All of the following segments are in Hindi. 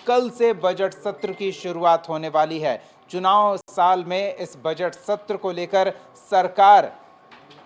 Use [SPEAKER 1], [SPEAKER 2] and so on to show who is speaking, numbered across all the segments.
[SPEAKER 1] कल से बजट सत्र की शुरुआत होने वाली है। चुनाव साल में इस बजट सत्र को लेकर सरकार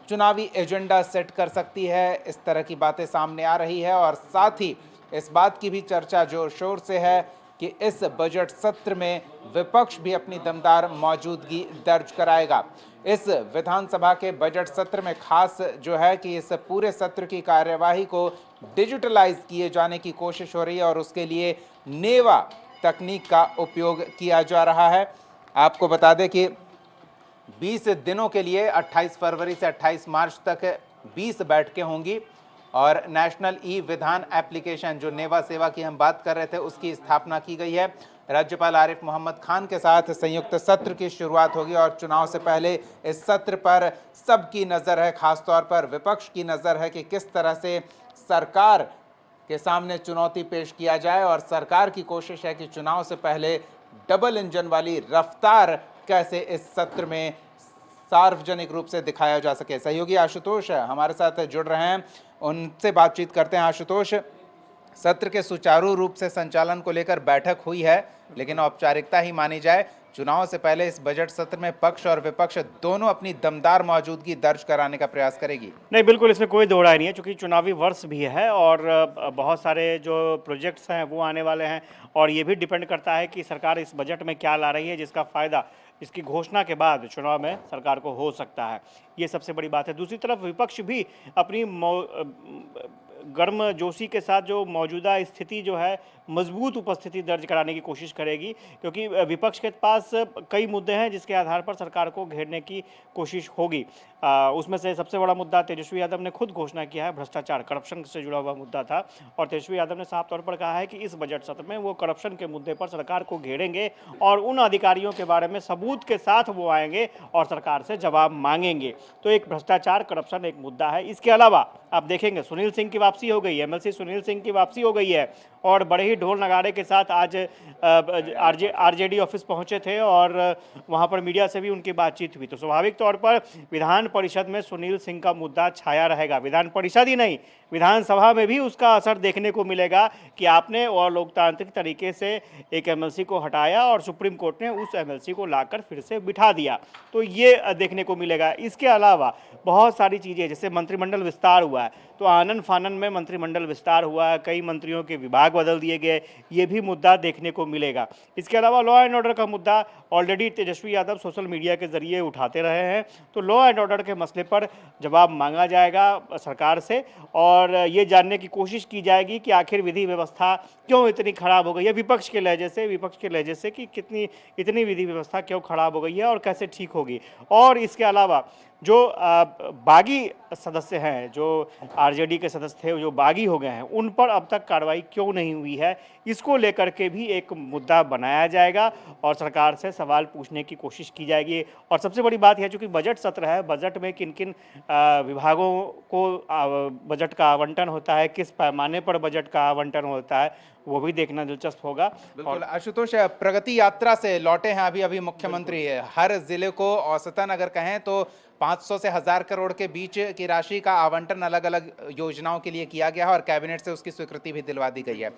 [SPEAKER 1] चुनावी एजेंडा सेट कर सकती है, इस तरह की बातें सामने आ रही है। और साथ ही इस बात की भी चर्चा जोर शोर से है कि इस बजट सत्र में विपक्ष भी अपनी दमदार मौजूदगी दर्ज कराएगा। इस विधानसभा के बजट सत्र में खास जो है कि इस पूरे सत्र की कार्यवाही को डिजिटलाइज किए जाने की कोशिश हो रही है और उसके लिए नेवा तकनीक का उपयोग किया जा रहा है। आपको बता दें कि 20 दिनों के लिए 28 फरवरी से 28 मार्च तक 20 बैठकें होंगी और नेशनल ई विधान एप्लीकेशन जो नेवा सेवा की हम बात कर रहे थे उसकी स्थापना की गई है। राज्यपाल आरिफ मोहम्मद खान के साथ संयुक्त सत्र की शुरुआत होगी और चुनाव से पहले इस सत्र पर सबकी नज़र है, खासतौर पर विपक्ष की नज़र है कि किस तरह से सरकार के सामने चुनौती पेश किया जाए और सरकार की कोशिश है कि चुनाव से पहले डबल इंजन वाली रफ्तार कैसे इस सत्र में सार्वजनिक रूप से दिखाया जा सके। सहयोगी आशुतोष हमारे साथ जुड़ रहे हैं, उनसे बातचीत करते हैं। आशुतोष, सत्र के सुचारू रूप से संचालन को लेकर बैठक हुई है, लेकिन औपचारिकता ही मानी जाए, चुनाव से पहले इस बजट सत्र में पक्ष और विपक्ष दोनों अपनी दमदार मौजूदगी दर्ज कराने का प्रयास करेगी।
[SPEAKER 2] नहीं, बिल्कुल इसमें कोई दो राय नहीं है, क्योंकि चुनावी वर्ष भी है और बहुत सारे जो प्रोजेक्ट्स हैं वो आने वाले हैं और ये भी डिपेंड करता है कि सरकार इस बजट में क्या ला रही है, जिसका फ़ायदा इसकी घोषणा के बाद चुनाव में सरकार को हो सकता है। ये सबसे बड़ी बात है। दूसरी तरफ विपक्ष भी अपनी गर्मजोशी के साथ जो मौजूदा स्थिति जो है मजबूत उपस्थिति दर्ज कराने की कोशिश करेगी, क्योंकि विपक्ष के पास कई मुद्दे हैं जिसके आधार पर सरकार को घेरने की कोशिश होगी। उसमें से सबसे बड़ा मुद्दा तेजस्वी यादव ने खुद घोषणा किया है, भ्रष्टाचार, करप्शन से जुड़ा हुआ मुद्दा था और तेजस्वी यादव ने साफ तौर पर कहा है कि इस बजट सत्र में वो करप्शन के मुद्दे पर सरकार को घेरेंगे और उन अधिकारियों के बारे में सबूत के साथ वो आएंगे और सरकार से जवाब मांगेंगे। तो एक भ्रष्टाचार, करप्शन एक मुद्दा है। इसके अलावा आप देखेंगे सुनील सिंह की वापसी हो गई है, एमएलसी सुनील सिंह की वापसी हो गई है और बड़े ही ढोल नगाड़े के साथ आज आरजेडी ऑफिस पहुंचे थे और वहां पर मीडिया से भी उनकी बातचीत हुई। तो स्वाभाविक तौर पर विधान परिषद में सुनील सिंह का मुद्दा छाया रहेगा। विधान परिषद ही नहीं, विधानसभा में भी उसका असर देखने को मिलेगा कि आपने और लोकतांत्रिक तरीके से एक एमएलसी को हटाया और सुप्रीम कोर्ट ने उस एमएलसी को लाकर फिर से बिठा दिया, तो ये देखने को मिलेगा। इसके अलावा बहुत सारी चीज़ें, जैसे मंत्रिमंडल विस्तार हुआ है, तो आनन फानन में मंत्रिमंडल विस्तार हुआ है, कई मंत्रियों के विभाग बदल दिए गए, ये भी मुद्दा देखने को मिलेगा। इसके अलावा लॉ एंड ऑर्डर का मुद्दा already Tejashwi Yadav social media के जरिए उठाते रहे हैं, तो लॉ एंड ऑर्डर के मसले पर जवाब मांगा जाएगा सरकार से और ये जानने की कोशिश की जाएगी कि आखिर विधि व्यवस्था क्यों इतनी खराब हो गई है, विपक्ष के लहजे से कि इतनी विधि व्यवस्था क्यों खराब हो गई है और कैसे ठीक होगी। और इसके अलावा जो बागी सदस्य हैं, जो आरजेडी के सदस्य थे जो बागी हो गए हैं, उन पर अब तक कार्रवाई क्यों नहीं हुई है, इसको लेकर के भी एक मुद्दा बनाया जाएगा और सरकार से सवाल पूछने की कोशिश की जाएगी। और सबसे बड़ी बात यह, चूँकि बजट सत्र है, बजट में किन किन विभागों को बजट का आवंटन होता है, किस पैमाने पर बजट का आवंटन होता है, वो भी देखना दिलचस्प होगा।
[SPEAKER 1] बिल्कुल आशुतोष, प्रगति यात्रा से लौटे हैं अभी मुख्यमंत्री। हर जिले को औसतन अगर कहें तो 500 से 1000 करोड़ के बीच की राशि का आवंटन अलग अलग योजनाओं के लिए किया गया है और कैबिनेट से उसकी स्वीकृति भी दिलवा दी गई है।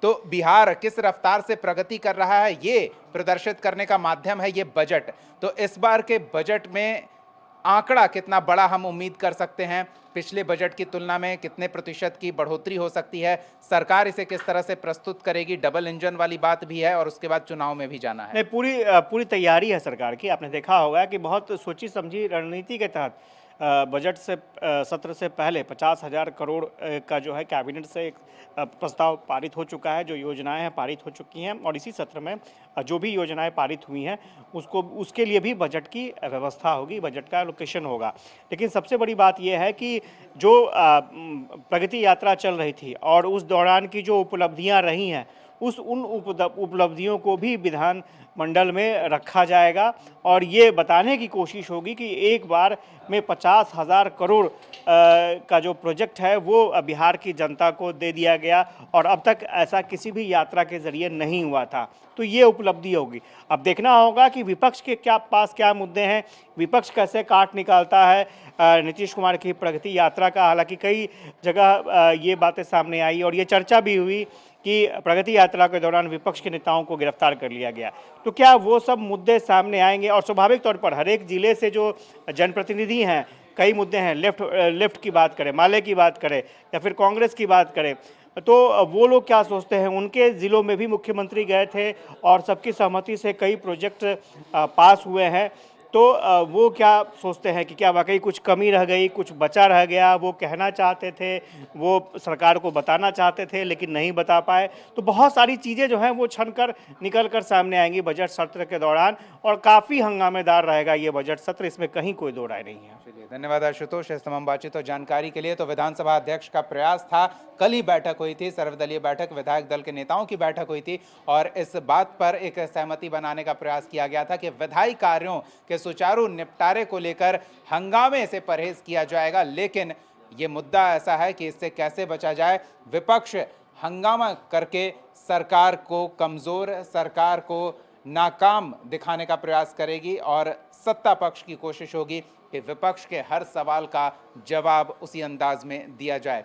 [SPEAKER 1] तो बिहार किस रफ्तार से प्रगति कर रहा है, ये प्रदर्शित करने का माध्यम है ये बजट। तो इस बार के बजट में आंकड़ा कितना बड़ा हम उम्मीद कर सकते हैं, पिछले बजट की तुलना में कितने प्रतिशत की बढ़ोतरी हो सकती है, सरकार इसे किस तरह से प्रस्तुत करेगी, डबल इंजन वाली बात भी है और उसके बाद चुनाव में भी जाना है।
[SPEAKER 2] नहीं, पूरी तैयारी है सरकार की। आपने देखा होगा कि बहुत सोची समझी रणनीति के तहत बजट से सत्र से पहले 50,000 करोड़ का जो है कैबिनेट से एक प्रस्ताव पारित हो चुका है, जो योजनाएं हैं पारित हो चुकी हैं और इसी सत्र में जो भी योजनाएं पारित हुई हैं उसके लिए भी बजट की व्यवस्था होगी, बजट का एलोकेशन होगा। लेकिन सबसे बड़ी बात यह है कि जो प्रगति यात्रा चल रही थी और उस दौरान की जो उपलब्धियां रही हैं, उन उपलब्धियों को भी विधान मंडल में रखा जाएगा और ये बताने की कोशिश होगी कि एक बार में 50,000 करोड़ का जो प्रोजेक्ट है वो बिहार की जनता को दे दिया गया और अब तक ऐसा किसी भी यात्रा के जरिए नहीं हुआ था। तो ये उपलब्धि होगी। अब देखना होगा कि विपक्ष के पास क्या मुद्दे हैं, विपक्ष कैसे काट निकालता है नीतीश कुमार की प्रगति यात्रा का। हालांकि कई जगह ये बातें सामने आई और ये चर्चा भी हुई कि प्रगति यात्रा के दौरान विपक्ष के नेताओं को गिरफ्तार कर लिया गया। तो क्या वो सब मुद्दे सामने आएंगे? और स्वाभाविक तौर पर हर एक जिले से जो जनप्रतिनिधि हैं, कई मुद्दे हैं, लेफ्ट की बात करें, माले की बात करें या फिर कांग्रेस की बात करें, तो वो लोग क्या सोचते हैं? उनके ज़िलों में भी मुख्यमंत्री गए थे और सबकी सहमति से कई प्रोजेक्ट पास हुए हैं। तो वो क्या सोचते हैं कि क्या वाकई कुछ कमी रह गई, कुछ बचा रह गया, वो कहना चाहते थे, वो सरकार को बताना चाहते थे लेकिन नहीं बता पाए। तो बहुत सारी चीज़ें जो हैं वो छन कर निकल कर सामने आएंगी बजट सत्र के दौरान, और काफ़ी हंगामेदार रहेगा ये बजट सत्र, इसमें कहीं कोई दो राय नहीं है।
[SPEAKER 1] चलिए, धन्यवाद आशुतोष इस तमाम बातचीत और जानकारी के लिए। तो विधानसभा अध्यक्ष का प्रयास था, कल ही बैठक हुई थी, सर्वदलीय बैठक, विधायक दल के नेताओं की बैठक हुई थी और इस बात पर एक सहमति बनाने का प्रयास किया गया था कि विधायी कार्यों के सुचारू निपटारे को लेकर हंगामे से परहेज किया जाएगा। लेकिन ये मुद्दा ऐसा है कि इससे कैसे बचा जाए। विपक्ष हंगामा करके सरकार को कमजोर, सरकार को नाकाम दिखाने का प्रयास करेगी और सत्ता पक्ष की कोशिश होगी कि विपक्ष के हर सवाल का जवाब उसी अंदाज में दिया जाए।